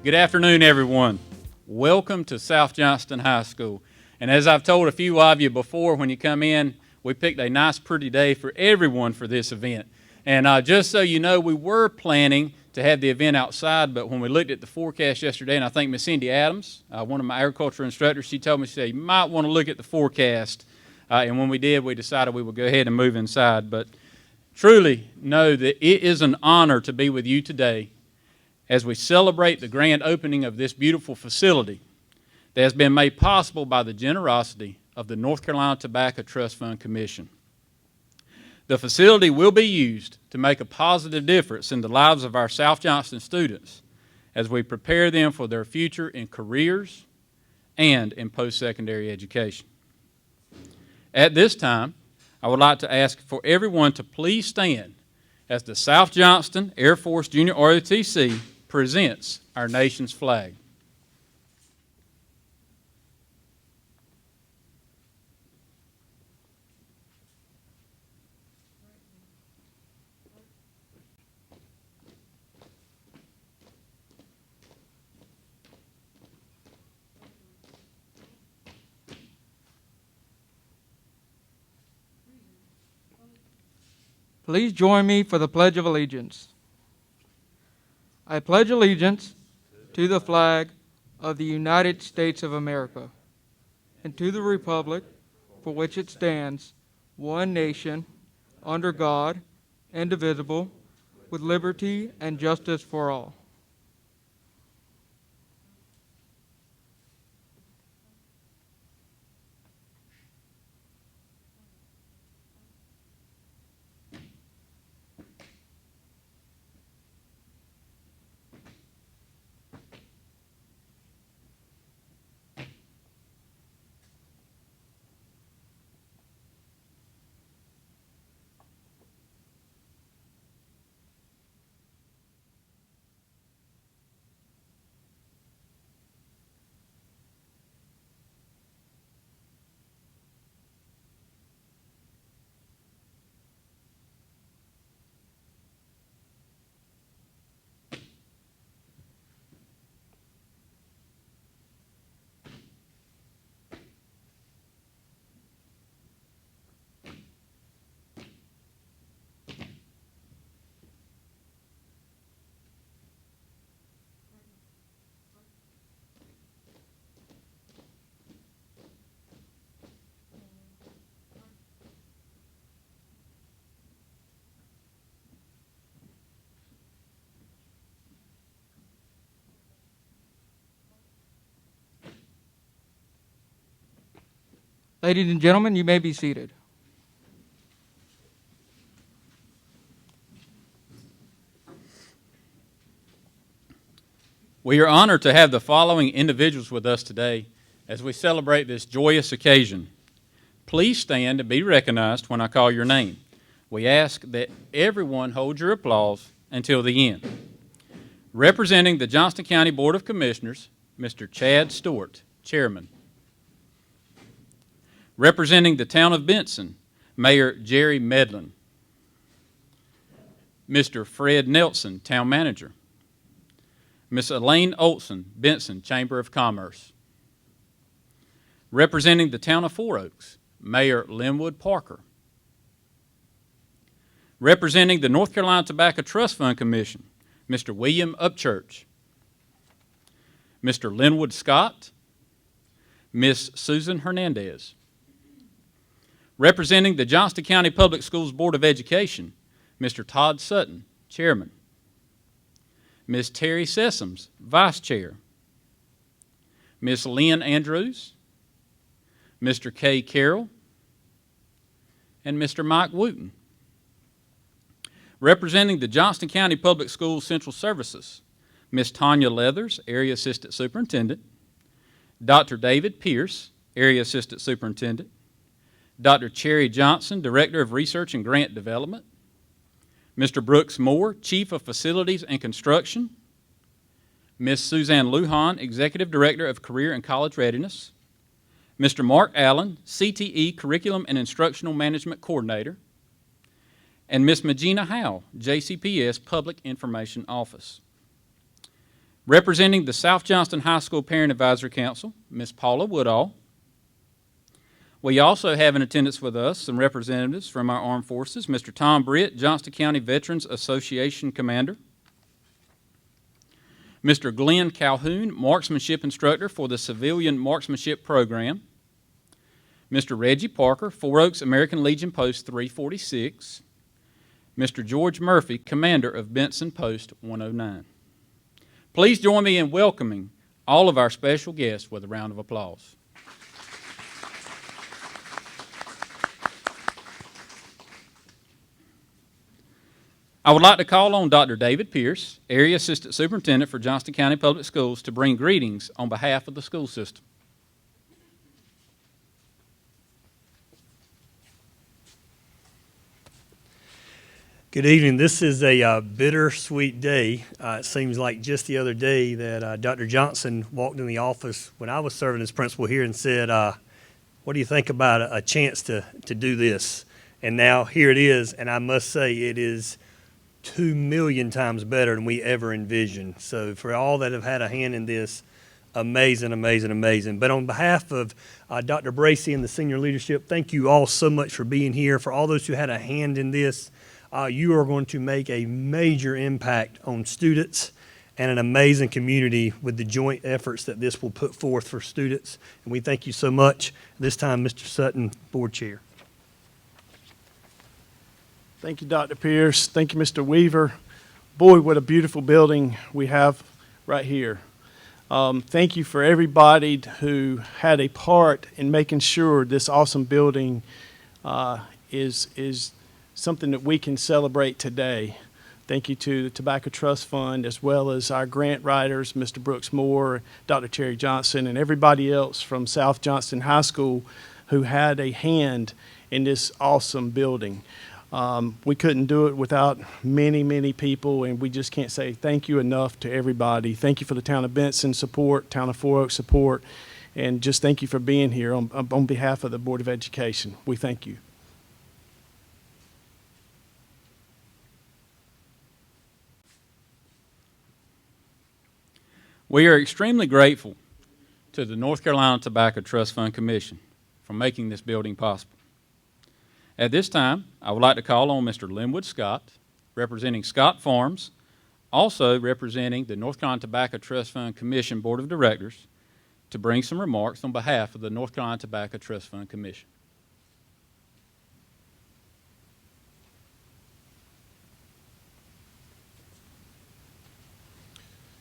Good afternoon, everyone. Welcome to South Johnston High School. And as I've told a few of you before, when you come in, we picked a nice, pretty day for everyone for this event. And just so you know, we were planning to have the event outside, but when we looked at the forecast yesterday, and I think Miss Cindy Adams, one of my agriculture instructors, she told me, she said, you might want to look at the forecast. And when we did, we decided we would go ahead and move inside. But truly know that it is an honor to be with you today as we celebrate the grand opening of this beautiful facility that has been made possible by the generosity of the North Carolina Tobacco Trust Fund Commission. The facility will be used to make a positive difference in the lives of our South Johnston students as we prepare them for their future in careers and in post-secondary education. At this time, I would like to ask for everyone to please stand as the South Johnston Air Force Junior ROTC presents our nation's flag. Please join me for the Pledge of Allegiance. I pledge allegiance to the flag of the United States of America and to the republic for which it stands, one nation, under God, indivisible, with liberty and justice for all. Ladies and gentlemen, you may be seated. We are honored to have the following individuals with us today as we celebrate this joyous occasion. Please stand and be recognized when I call your name. We ask that everyone hold your applause until the end. Representing the Johnston County Board of Commissioners, Mr. Chad Stewart, Chairman. Representing the town of Benson, Mayor Jerry Medlin. Mr. Fred Nelson, Town Manager. Ms. Elaine Olson, Benson Chamber of Commerce. Representing the town of Four Oaks, Mayor Linwood Parker. Representing the North Carolina Tobacco Trust Fund Commission, Mr. William Upchurch. Mr. Linwood Scott. Ms. Susan Hernandez. Representing the Johnston County Public Schools Board of Education, Mr. Todd Sutton, Chairman. Ms. Terry Sessoms, Vice Chair. Ms. Lynn Andrews, Mr. Kay Carroll, and Mr. Mike Wooten. Representing the Johnston County Public Schools Central Services, Ms. Tanya Leathers, Area Assistant Superintendent. Dr. David Pierce, Area Assistant Superintendent. Dr. Cherry Johnson, Director of Research and Grant Development. Mr. Brooks Moore, Chief of Facilities and Construction. Ms. Suzanne Lujan, Executive Director of Career and College Readiness. Mr. Mark Allen, CTE Curriculum and Instructional Management Coordinator. And Ms. Magina Howe, JCPS Public Information Office. Representing the South Johnston High School Parent Advisory Council, Ms. Paula Woodall. We also have in attendance with us some representatives from our armed forces, Mr. Tom Britt, Johnston County Veterans Association Commander, Mr. Glenn Calhoun, Marksmanship Instructor for the Civilian Marksmanship Program, Mr. Reggie Parker, Four Oaks American Legion Post 346, Mr. George Murphy, Commander of Benson Post 109. Please join me in welcoming all of our special guests with a round of applause. I would like to call on Dr. David Pierce, Area Assistant Superintendent for Johnston County Public Schools, to bring greetings on behalf of the school system. Good evening. This is a bittersweet day. It seems like just the other day that Dr. Johnston walked in the office when I was serving as principal here and said, what do you think about a chance to do this? And now here it is, and I must say it is 2 million times better than we ever envisioned. So for all that have had a hand in this, amazing, amazing, amazing. But on behalf of Dr. Bracey and the senior leadership, thank you all so much for being here. For all those who had a hand in this, you are going to make a major impact on students and an amazing community with the joint efforts that this will put forth for students. And we thank you so much. This time, Mr. Sutton, Board Chair. Thank you, Dr. Pierce. Thank you, Mr. Weaver. Boy, what a beautiful building we have right here. Thank you for everybody who had a part in making sure this awesome building is something that we can celebrate today. Thank you to the Tobacco Trust Fund, as well as our grant writers, Mr. Brooks Moore, Dr. Terry Johnson, and everybody else from South Johnston High School who had a hand in this awesome building. We couldn't do it without many, many people, and we just can't say thank you enough to everybody. Thank you for the town of Benson support, town of Four Oaks support, and just thank you for being here on behalf of the Board of Education. We thank you. We are extremely grateful to the North Carolina Tobacco Trust Fund Commission for making this building possible. At this time, I would like to call on Mr. Linwood Scott, representing Scott Farms, also representing the North Carolina Tobacco Trust Fund Commission Board of Directors, to bring some remarks on behalf of the North Carolina Tobacco Trust Fund Commission.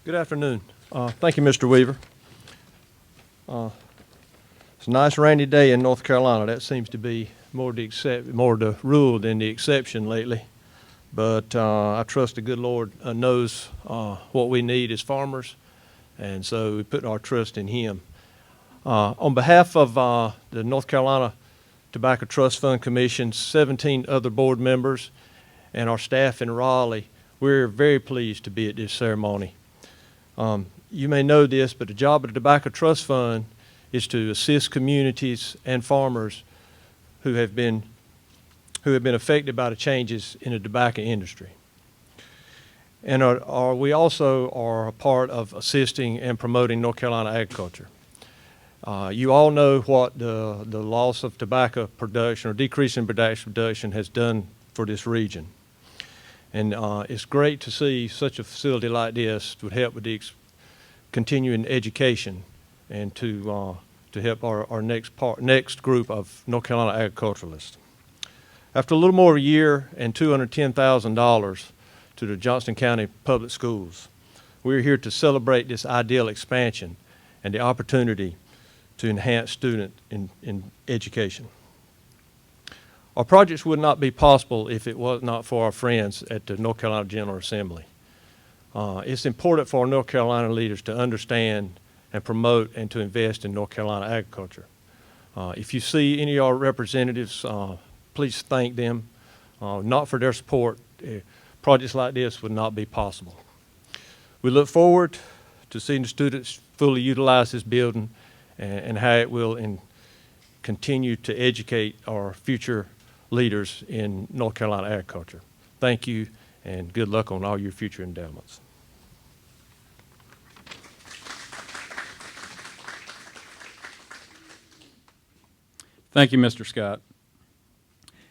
Good afternoon. Thank you, Mr. Weaver. It's a nice rainy day in North Carolina. That seems to be more the rule than the exception lately. But I trust the good Lord knows what we need as farmers, and so we put our trust in Him. On behalf of the North Carolina Tobacco Trust Fund Commission, 17 other board members, and our staff in Raleigh, we're very pleased to be at this ceremony. You may know this, but the job of the Tobacco Trust Fund is to assist communities and farmers who have been affected by the changes in the tobacco industry. And we also are a part of assisting and promoting North Carolina agriculture. You all know what the loss of tobacco production or decrease in production has done for this region. And it's great to see such a facility like this would help with the continuing education and to help our next group of North Carolina agriculturalists. After a little more than a year and $210,000 to the Johnston County Public Schools, we're here to celebrate this ideal expansion and the opportunity to enhance student in education. Our projects would not be possible if it was not for our friends at the North Carolina General Assembly. It's important for our North Carolina leaders to understand and promote and to invest in North Carolina agriculture. If you see any of our representatives, please thank them. Not for their support, projects like this would not be possible. We look forward to seeing the students fully utilize this building and how it will continue to educate our future leaders in North Carolina agriculture. Thank you, and good luck on all your future endowments. Thank you, Mr. Scott.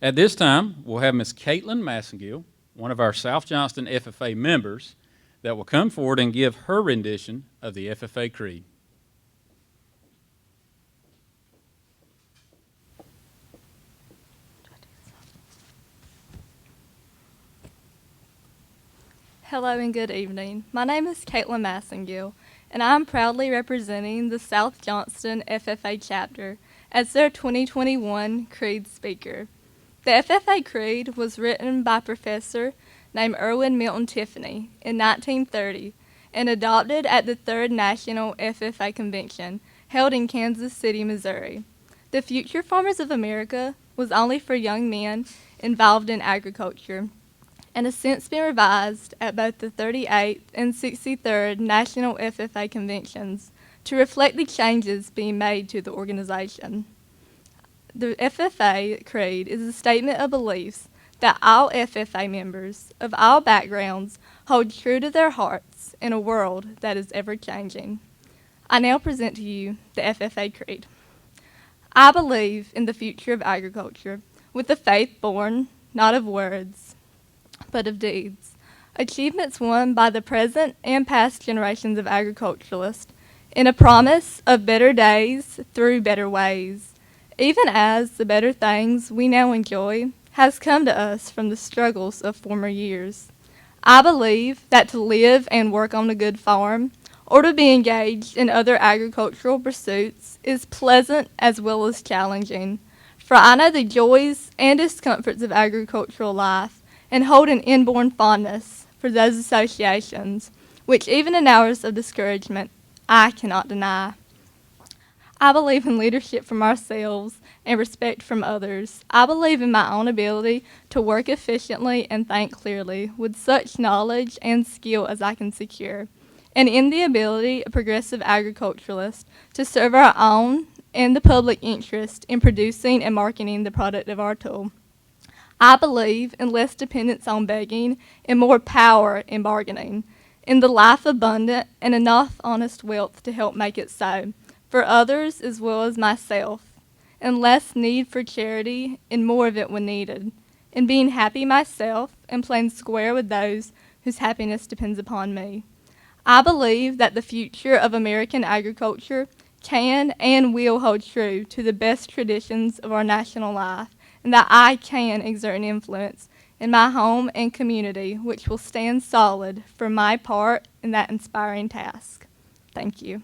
At this time, we'll have Ms. Caitlin Massengill, one of our South Johnston FFA members, that will come forward and give her rendition of the Ffa Creed. Hello and good evening. My name is Caitlin Massengill, and I am proudly representing the South Johnston Ffa Chapter as their 2021 Creed speaker. The Ffa Creed was written by a professor named Erwin Milton Tiffany in 1930 and adopted at the Third National FFA Convention held in Kansas City, Missouri. The Future Farmers of America was only for young men involved in agriculture, and has since been revised at both the 38th and 63rd National FFA Conventions to reflect the changes being made to the organization. The FFA Creed is a statement of beliefs that all FFA members of all backgrounds hold true to their hearts in a world that is ever-changing. I now present to you the FFA Creed. I believe in the future of agriculture with a faith born not of words, but of deeds, achievements won by the present and past generations of agriculturalists, in a promise of better days through better ways, even as the better things we now enjoy has come to us from the struggles of former years. I believe that to live and work on a good farm, or to be engaged in other agricultural pursuits, is pleasant as well as challenging, for I know the joys and discomforts of agricultural life, and hold an inborn fondness for those associations, which even in hours of discouragement, I cannot deny. I believe in leadership from ourselves and respect from others. I believe in my own ability to work efficiently and think clearly with such knowledge and skill as I can secure, and in the ability of progressive agriculturalists to serve our own and the public interest in producing and marketing the product of our tool. I believe in less dependence on begging and more power in bargaining, in the life abundant and enough honest wealth to help make it so, for others as well as myself, and less need for charity and more of it when needed, in being happy myself and playing square with those whose happiness depends upon me. I believe that the future of American agriculture can and will hold true to the best traditions of our national life, and that I can exert an influence in my home and community which will stand solid for my part in that inspiring task. Thank you.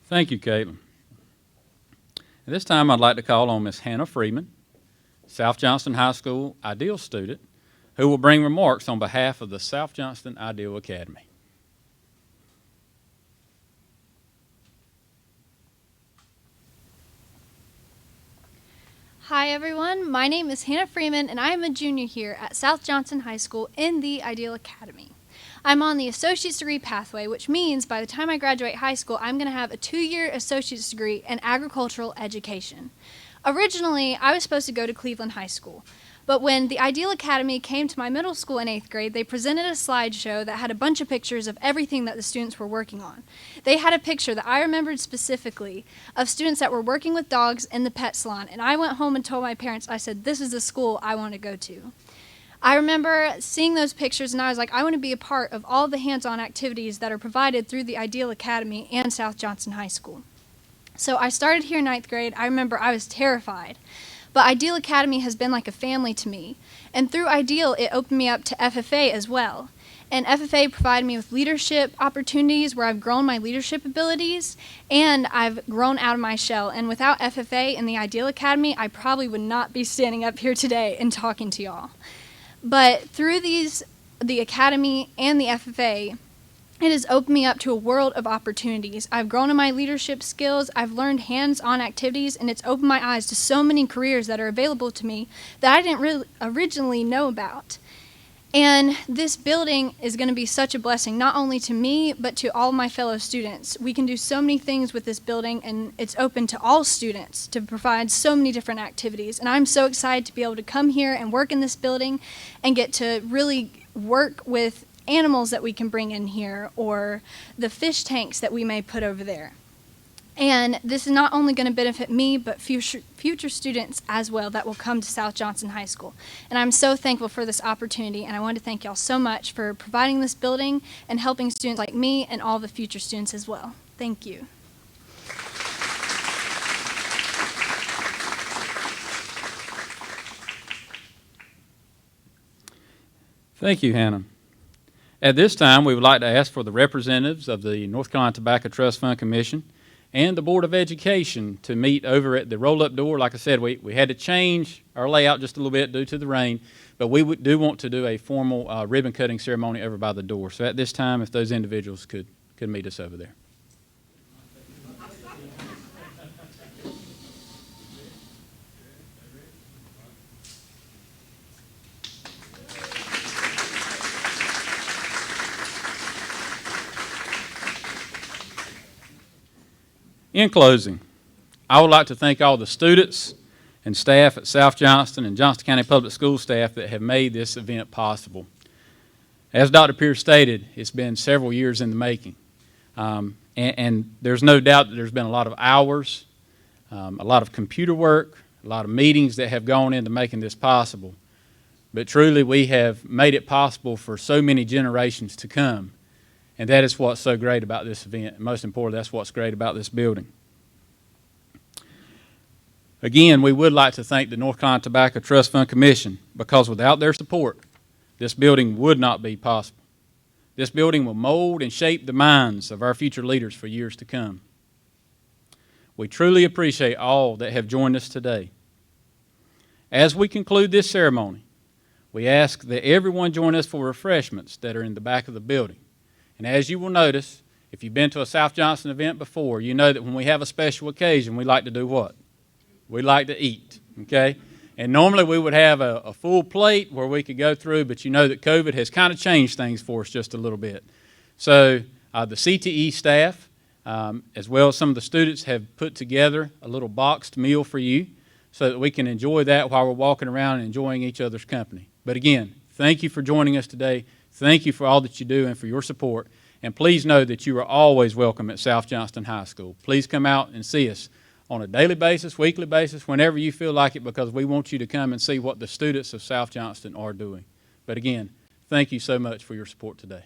Thank you, Caitlin. At this time, I'd like to call on Ms. Hannah Freeman, South Johnston High School Ideal student, who will bring remarks on behalf of the South Johnston Ideal Academy. Hi everyone, my name is Hannah Freeman and I am a junior here at South Johnston High School in the Ideal Academy. I'm on the associate's degree pathway, which means by the time I graduate high school, I'm going to have a 2-year associate's degree in agricultural education. Originally, I was supposed to go to Cleveland High School, but when the Ideal Academy came to my middle school in 8th grade, they presented a slideshow that had a bunch of pictures of everything that the students were working on. They had a picture that I remembered specifically of students that were working with dogs in the pet salon, and I went home and told my parents, I said, this is the school I want to go to. I remember seeing those pictures and I was like, I want to be a part of all the hands-on activities that are provided through the Ideal Academy and South Johnston High School. So I started here in 9th grade. I remember I was terrified. But Ideal Academy has been like a family to me. And through Ideal, it opened me up to FFA as well. And FFA provided me with leadership opportunities where I've grown my leadership abilities and I've grown out of my shell. And without FFA and the Ideal Academy, I probably would not be standing up here today and talking to y'all. But through the Academy and the FFA, it has opened me up to a world of opportunities. I've grown in my leadership skills, I've learned hands-on activities, and it's opened my eyes to so many careers that are available to me that I didn't really originally know about. And this building is going to be such a blessing, not only to me, but to all my fellow students. We can do so many things with this building, and it's open to all students to provide so many different activities. And I'm so excited to be able to come here and work in this building and get to really work with animals that we can bring in here or the fish tanks that we may put over there. And this is not only going to benefit me, but future students as well that will come to South Johnston High School. And I'm so thankful for this opportunity, and I want to thank y'all so much for providing this building and helping students like me and all the future students as well. Thank you. Thank you, Hannah. At this time, we would like to ask for the representatives of the North Carolina Tobacco Trust Fund Commission and the Board of Education to meet over at the roll-up door. Like I said, we had to change our layout just a little bit due to the rain, but we do want to do a formal ribbon-cutting ceremony over by the door. So at this time, if those individuals could meet us over there. In closing, I would like to thank all the students and staff at South Johnston and Johnston County Public School staff that have made this event possible. As Dr. Pierce stated, it's been several years in the making. And there's no doubt that there's been a lot of hours, a lot of computer work, a lot of meetings that have gone into making this possible. But truly, we have made it possible for so many generations to come. And that is what's so great about this event. And most importantly, that's what's great about this building. Again, we would like to thank the North Carolina Tobacco Trust Fund Commission, because without their support, this building would not be possible. This building will mold and shape the minds of our future leaders for years to come. We truly appreciate all that have joined us today. As we conclude this ceremony, we ask that everyone join us for refreshments that are in the back of the building. And as you will notice, if you've been to a South Johnston event before, you know that when we have a special occasion, we like to do what? We like to eat, okay? And normally we would have a full plate where we could go through, but you know that COVID has kind of changed things for us just a little bit. So the CTE staff, as well as some of the students, have put together a little boxed meal for you so that we can enjoy that while we're walking around and enjoying each other's company. But again, thank you for joining us today. Thank you for all that you do and for your support. And please know that you are always welcome at South Johnston High School. Please come out and see us on a daily basis, weekly basis, whenever you feel like it, because we want you to come and see what the students of South Johnston are doing. But again, thank you so much for your support today.